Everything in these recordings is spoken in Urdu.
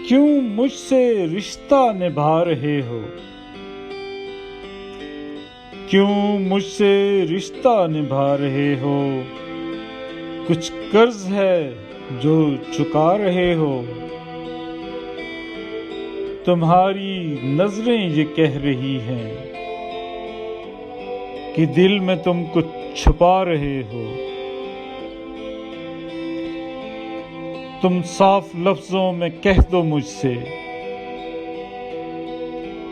کیوں مجھ سے رشتہ نبھا رہے ہو؟ کیوں مجھ سے رشتہ نبھا رہے ہو؟ کچھ قرض ہے جو چکا رہے ہو؟ تمہاری نظریں یہ کہہ رہی ہیں کہ دل میں تم کچھ چھپا رہے ہو۔ تم صاف لفظوں میں کہہ دو مجھ سے،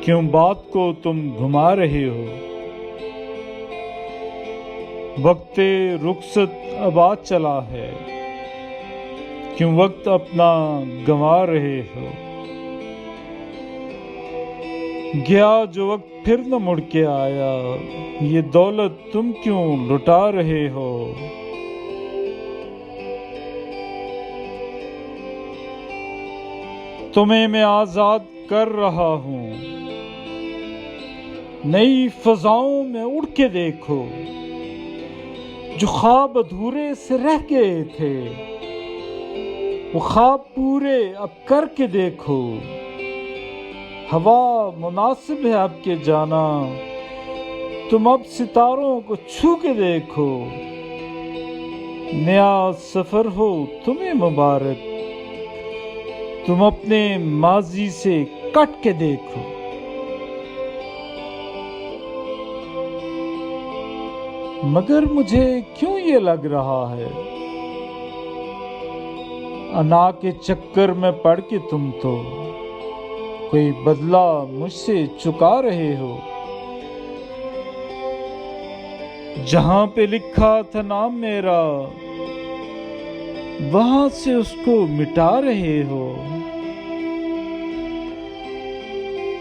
کیوں بات کو تم گھما رہے ہو؟ وقت رخصت اب آ چلا ہے، کیوں وقت اپنا گنوا رہے ہو؟ گیا جو وقت پھر نہ مڑ کے آیا، یہ دولت تم کیوں لٹا رہے ہو؟ تمہیں میں آزاد کر رہا ہوں، نئی فضاؤں میں اڑ کے دیکھو۔ جو خواب ادھورے سے رہ گئے تھے، وہ خواب پورے اب کر کے دیکھو۔ ہوا مناسب ہے اب کے جانا، تم اب ستاروں کو چھو کے دیکھو۔ نیا سفر ہو تمہیں مبارک، تم اپنے ماضی سے کٹ کے دیکھو۔ مگر مجھے کیوں یہ لگ رہا ہے، انا کے چکر میں پڑ کے تم تو کوئی بدلہ مجھ سے چکا رہے ہو۔ جہاں پہ لکھا تھا نام میرا، وہاں سے اس کو مٹا رہے ہو۔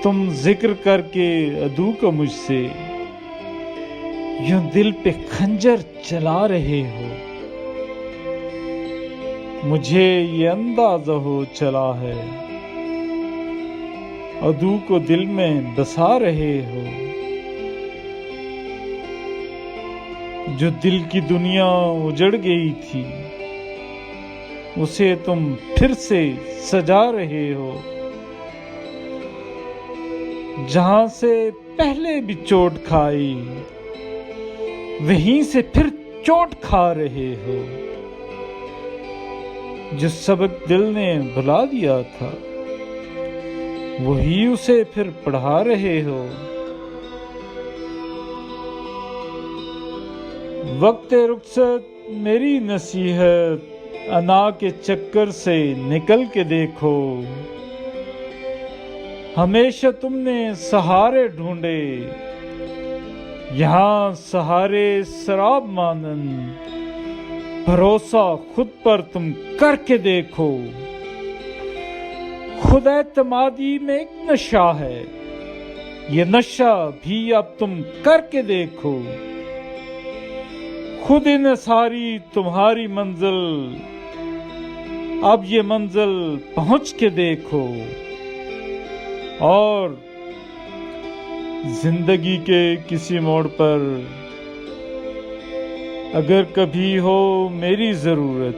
تم ذکر کر کے عدو کو مجھ سے یوں دل پہ خنجر چلا رہے ہو۔ مجھے یہ اندازہ ہو چلا ہے، عدو کو دل میں بسا رہے ہو۔ جو دل کی دنیا اجڑ گئی تھی، اسے تم پھر سے سجا رہے ہو۔ جہاں سے پہلے بھی چوٹ کھائی، وہیں سے پھر چوٹ کھا رہے ہو۔ جو سبق دل نے بھلا دیا تھا، وہی اسے پھر پڑھا رہے ہو۔ وقت رخصت میری نصیحت، انا کے چکر سے نکل کے دیکھو۔ ہمیشہ تم نے سہارے ڈھونڈے، یہاں سہارے سراب مانند، بھروسہ خود پر تم کر کے دیکھو۔ خود اعتمادی میں ایک نشہ ہے، یہ نشہ بھی اب تم کر کے دیکھو۔ خود انحصاری تمہاری منزل، اب یہ منزل پہنچ کے دیکھو۔ اور زندگی کے کسی موڑ پر اگر کبھی ہو میری ضرورت،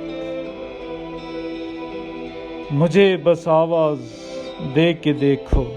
مجھے بس آواز دے کے دیکھو۔